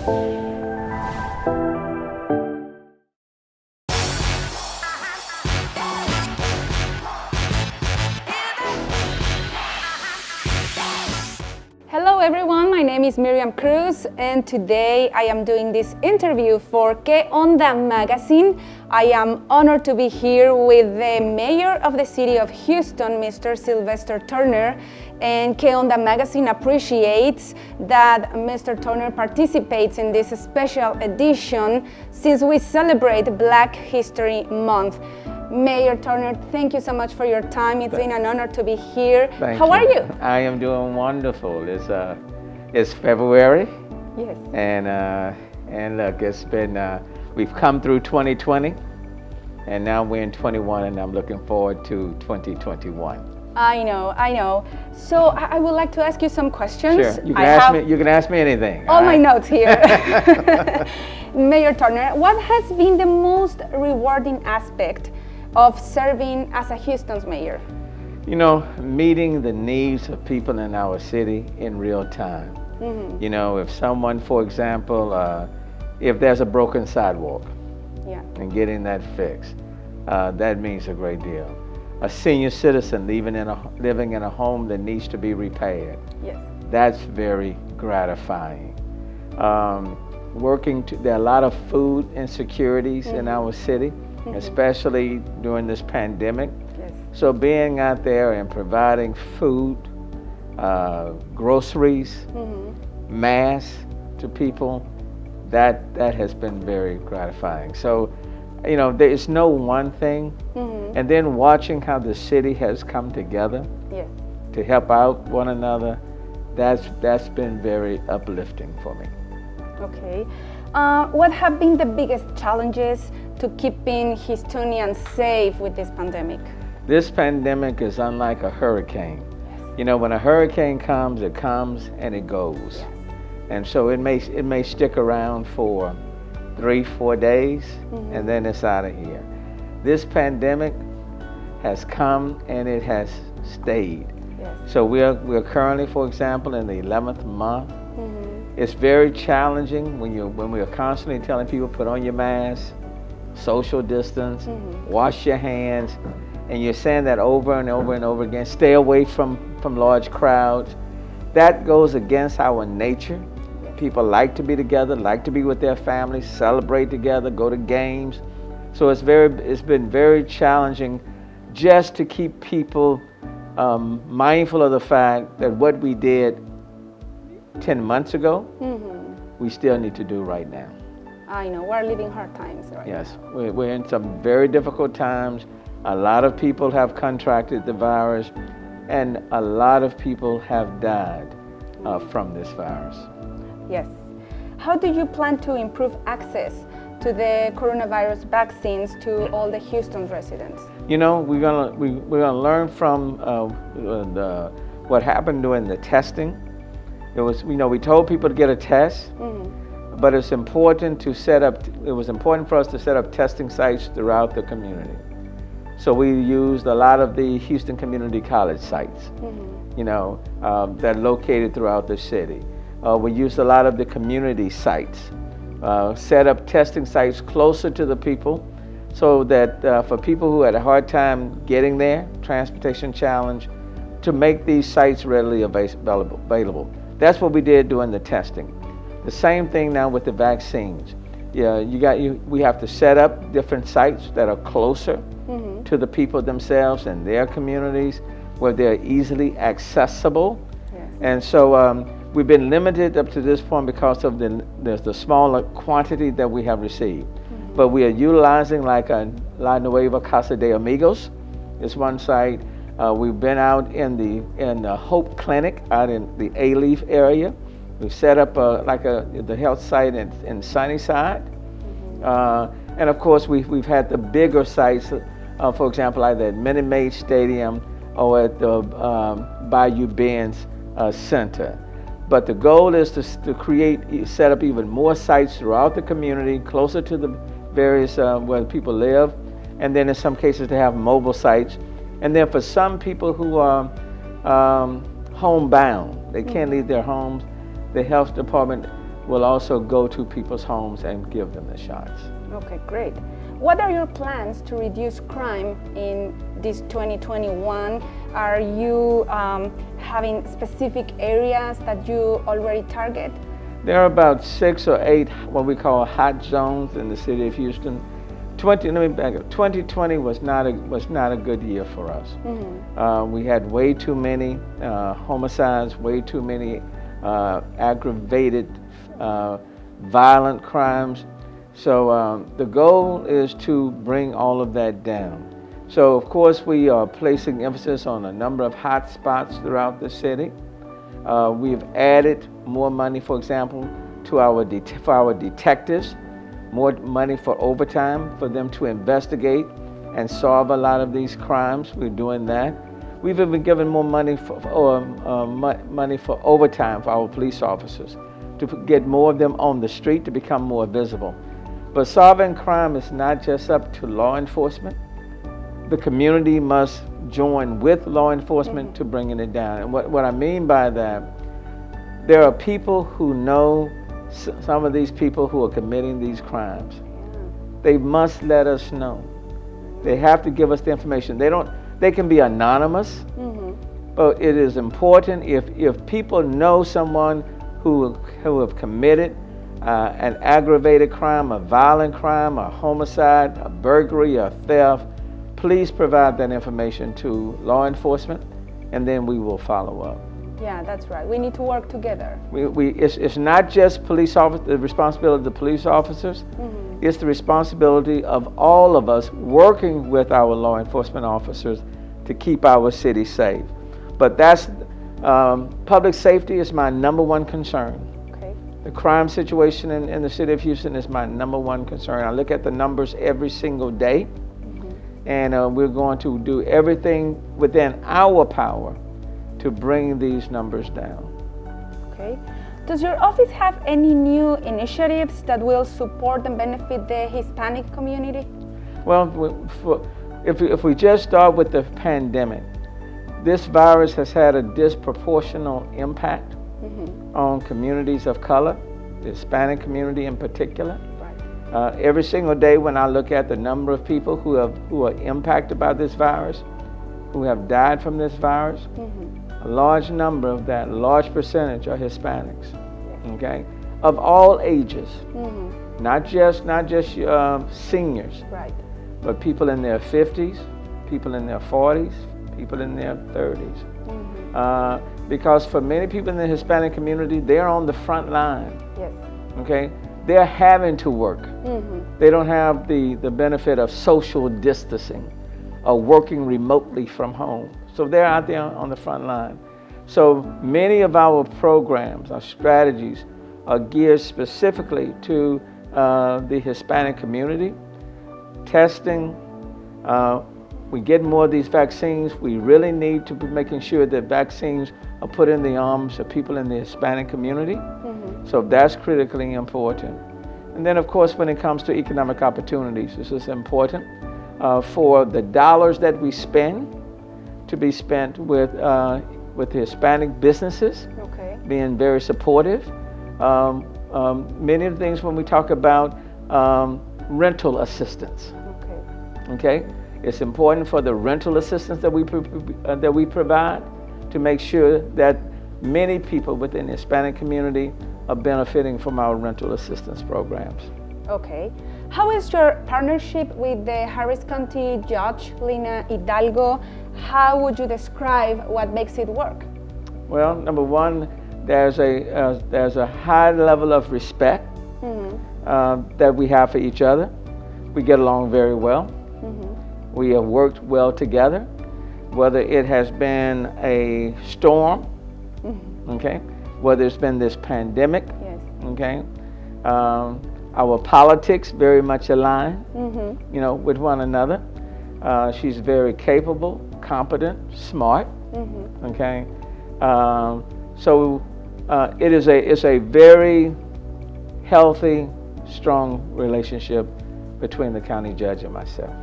Hello everyone, my name is Miriam Cruz and today I am doing this interview for Que Onda Magazine. I am honored to be here with the mayor of the city of Houston, Mr. Sylvester Turner, and Que Onda Magazine appreciates that Mr. Turner participates in this special edition since we celebrate Black History Month. Mayor Turner, thank you so much for your time. It's been an honor to be here. How are you? I am doing wonderful. It's February. Yes. And look, it's been we've come through 2020, and now we're in 21, and I'm looking forward to 2021. I know. So I would like to ask you some questions. Sure. You can ask me anything. All my notes here. Mayor Turner, what has been the most rewarding aspect of serving as a Houston's mayor? You know, meeting the needs of people in our city in real time. Mm-hmm. You know, if someone, for example, if there's a broken sidewalk, and getting that fixed, that means a great deal. A senior citizen living in a home that needs to be repaired. Yes. That's very gratifying. There are a lot of food insecurities in our city, especially during this pandemic. Yes. So being out there and providing food, groceries, masks to people, that has been very gratifying. So, you know, there is no one thing, and then watching how the city has come together to help out one another, that's been very uplifting for me. Okay. What have been the biggest challenges to keeping Houstonians safe with this pandemic? This pandemic is unlike a hurricane. Yes. You know, when a hurricane comes, it comes and it goes. Yes. And so it may stick around for 3-4 days, and then it's out of here. This pandemic has come and it has stayed. Yes. So we're currently, for example, in the 11th month. It's very challenging when we are constantly telling people, put on your mask, social distance, wash your hands, and you're saying that over and over and over again. Stay away from large crowds. That goes against our nature. People like to be together, like to be with their families, celebrate together, go to games. So it's been very challenging just to keep people mindful of the fact that what we did 10 months ago, we still need to do right now. I know, we're living hard times right now. Yes, we're in some very difficult times. A lot of people have contracted the virus, and a lot of people have died from this virus. Yes. How do you plan to improve access to the coronavirus vaccines to all the Houston residents? You know, we're gonna learn from what happened during the testing. It was, you know, we told people to get a test, but it was important for us to set up testing sites throughout the community. So we used a lot of the Houston Community College sites, you know, that are located throughout the city. We used a lot of the community sites, set up testing sites closer to the people so that for people who had a hard time getting there, transportation challenge, to make these sites readily available. That's what we did during the testing. The same thing now with the vaccines. We have to set up different sites that are closer to the people themselves and their communities, where they're easily accessible. Yes. And so we've been limited up to this point because of the smaller quantity that we have received. But we are utilizing like a La Nueva Casa de Amigos is one site. We've been out in the Hope Clinic out in the A-Leaf area. We've set up the health site in Sunnyside. And of course, we've had the bigger sites, for example, either at Minute Maid Stadium or at the Bayou Bends Center. But the goal is to set up even more sites throughout the community, closer to the various where people live, and then in some cases to have mobile sites. And then for some people who are homebound, they can't leave their homes, the health department we'll also go to people's homes and give them the shots. Okay, great. What are your plans to reduce crime in this 2021? Are you having specific areas that you already target? There are about 6 or 8 what we call hot zones in the city of Houston. 2020 was not a good year for us. Mm-hmm. We had way too many homicides, way too many aggravated violent crimes. So the goal is to bring all of that down. So of course we are placing emphasis on a number of hot spots throughout the city. We've added more money, for example, to our detectives, more money for overtime for them to investigate and solve a lot of these crimes. We're doing that. We've even given more money for overtime for our police officers to get more of them on the street to become more visible. But solving crime is not just up to law enforcement. The community must join with law enforcement to bringing it down. And what I mean by that, there are people who know some of these people who are committing these crimes. They must let us know. They have to give us the information. They can be anonymous, but it is important if people know someone who have committed an aggravated crime, a violent crime, a homicide, a burglary, a theft, please provide that information to law enforcement, and then we will follow up. Yeah, that's right. We need to work together. It's not just the responsibility of the police officers. It's the responsibility of all of us working with our law enforcement officers to keep our city safe. But that's public safety is my number one concern. The crime situation in the city of Houston is my number one concern. I look at the numbers every single day, and we're going to do everything within our power to bring these numbers down. Okay. Does your office have any new initiatives that will support and benefit the Hispanic community? Well, if we just start with the pandemic, this virus has had a disproportional impact on communities of color, the Hispanic community in particular. Right. Every single day when I look at the number of people who are impacted by this virus, who have died from this virus, a large number of that, a large percentage are Hispanics, okay, of all ages, not just seniors, right, but people in their 50s, people in their 40s, people in their 30s. Because for many people in the Hispanic community, they're on the front line. Yes. Okay, they're having to work. They don't have the benefit of social distancing or working remotely from home. So they're out there on the front line. So many of our programs, our strategies, are geared specifically to the Hispanic community. Testing, we get more of these vaccines. We really need to be making sure that vaccines are put in the arms of people in the Hispanic community. So that's critically important. And then of course, when it comes to economic opportunities, this is important for the dollars that we spend to be spent with Hispanic businesses, being very supportive. Many of the things when we talk about rental assistance, okay? It's important for the rental assistance that we provide to make sure that many people within the Hispanic community are benefiting from our rental assistance programs. Okay. How is your partnership with the Harris County Judge, Lina Hidalgo? How would you describe what makes it work? Well, number one, there's a high level of respect that we have for each other. We get along very well. We have worked well together, whether it has been a storm, okay, whether it's been this pandemic, okay. Our politics very much align, with one another. She's very capable, competent, smart, okay. So it's a very healthy, strong relationship between the county judge and myself.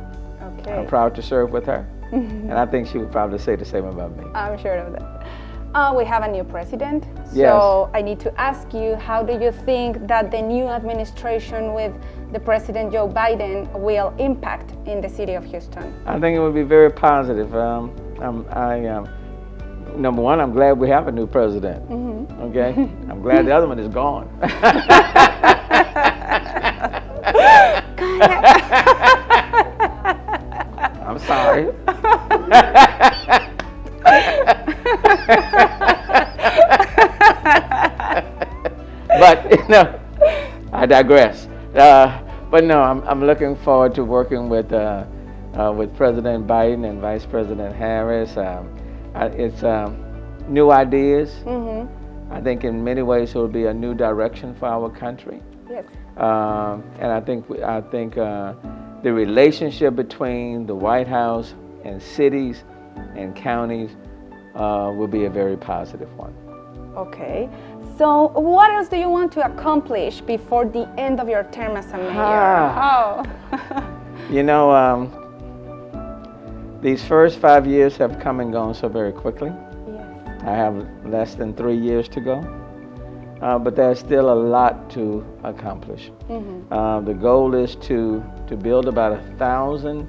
Okay. I'm proud to serve with her, and I think she would probably say the same about me. I'm sure of that. We have a new president, so Yes. I need to ask you, how do you think that the new administration with the President Joe Biden will impact in the city of Houston? I think it would be very positive. Number one, I'm glad we have a new president. Okay, I'm glad the other one is gone. I'm sorry. But I digress. But no, I'm looking forward to working with President Biden and Vice President Harris. It's new ideas. I think in many ways it will be a new direction for our country. Yes. And I think the relationship between the White House and cities and counties will be a very positive one. Okay. So, what else do you want to accomplish before the end of your term as a mayor? These first 5 years have come and gone so very quickly. Yes. I have less than 3 years to go, but there's still a lot to accomplish. The goal is to build about 1,000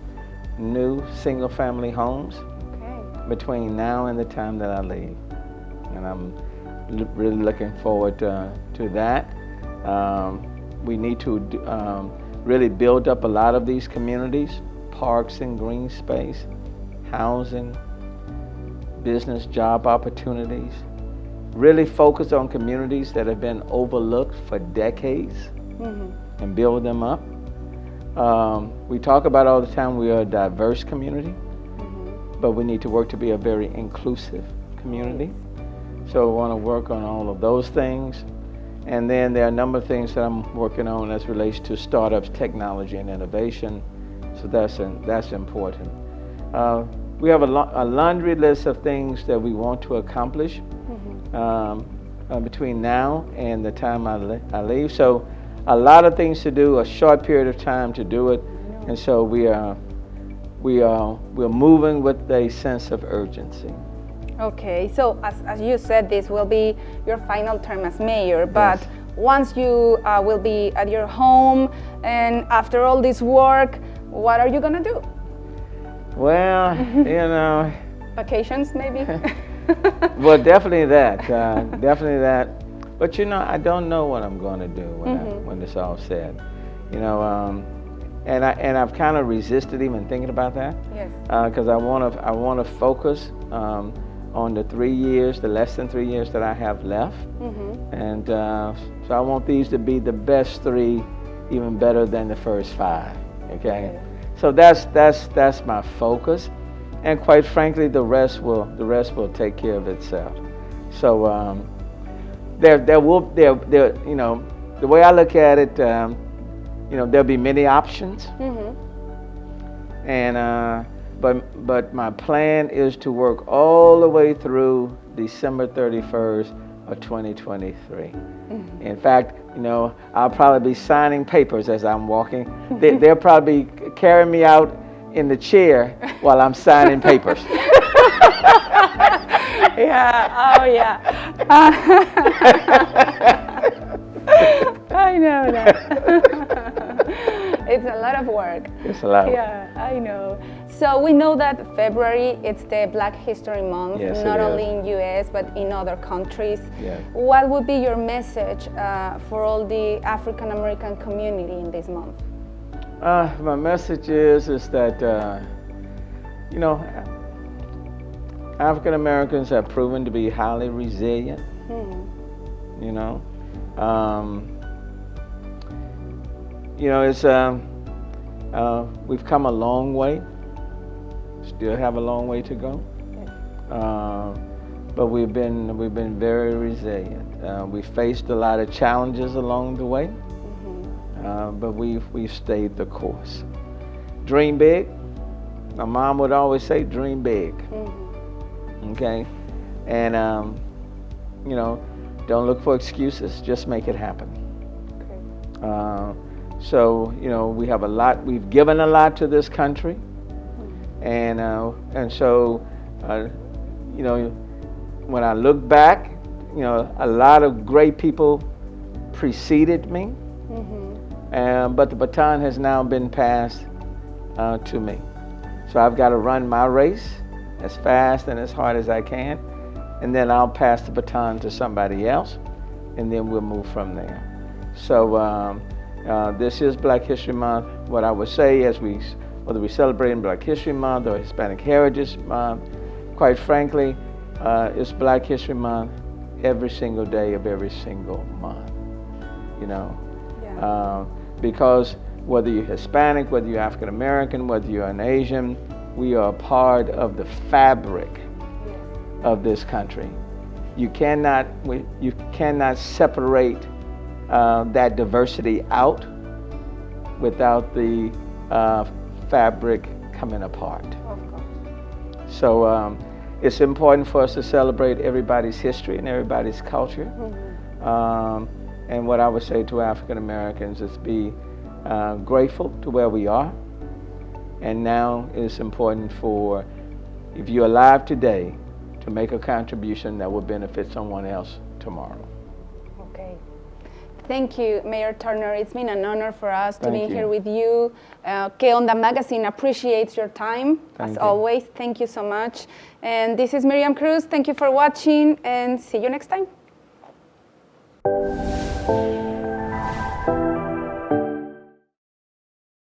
new single-family homes between now and the time that I leave, and I'm really looking forward to that. We need to really build up a lot of these communities, parks and green space, housing, business job opportunities. Really focus on communities that have been overlooked for decades and build them up. We talk about all the time we are a diverse community, but we need to work to be a very inclusive community. So we want to work on all of those things. And then there are a number of things that I'm working on as relates to startups, technology, and innovation. So that's important. We have a laundry list of things that we want to accomplish between now and the time I leave. So a lot of things to do, a short period of time to do it. And so we're moving with a sense of urgency. Okay, so as you said, this will be your final term as mayor, but yes. Once you will be at your home and after all this work, what are you gonna do? Well, Vacations maybe? Well, definitely that. But I don't know what I'm gonna do when it's all said. And I've kind of resisted even thinking about that. Yes. Because I want to focus on the less than 3 years that I have left. And so I want these to be the best 3, even better than the first 5. Okay. So that's my focus, and quite frankly, the rest will take care of itself. So the way I look at it, there'll be many options, and but my plan is to work all the way through December 31st of 2023. In fact, I'll probably be signing papers as I'm walking. They'll probably carry me out in the chair while I'm signing papers. Yeah. Oh, yeah. I know that. It's a lot of work. It's a lot. Yeah, I know. So we know that February, it's the Black History Month, yes, not only in US, but in other countries. Yes. What would be your message for all the African American community in this month? My message is that, African Americans have proven to be highly resilient. We've come a long way. Still have a long way to go. But we've been very resilient. We faced a lot of challenges along the way, but we've stayed the course. Dream big. My mom would always say, "Dream big." Okay, and don't look for excuses. Just make it happen. Okay. So we have a lot. We've given a lot to this country, and so when I look back, you know, a lot of great people preceded me, but the baton has now been passed to me. So I've got to run my race as fast and as hard as I can, and then I'll pass the baton to somebody else, and then we'll move from there. So this is Black History Month. What I would say, whether we celebrate Black History Month or Hispanic Heritage Month, quite frankly, it's Black History Month every single day of every single month. You know, because whether you're Hispanic, whether you're African American, whether you're an Asian, we are a part of the fabric of this country. You cannot separate that diversity out without the fabric coming apart. Of course. So it's important for us to celebrate everybody's history and everybody's culture. And what I would say to African Americans is be grateful to where we are. And now it's important for, if you're alive today, to make a contribution that will benefit someone else tomorrow. Okay. Thank you, Mayor Turner. It's been an honor for us to be here with you. Que Onda Magazine appreciates your time, as always. Thank you so much. And this is Miriam Cruz. Thank you for watching, and see you next time.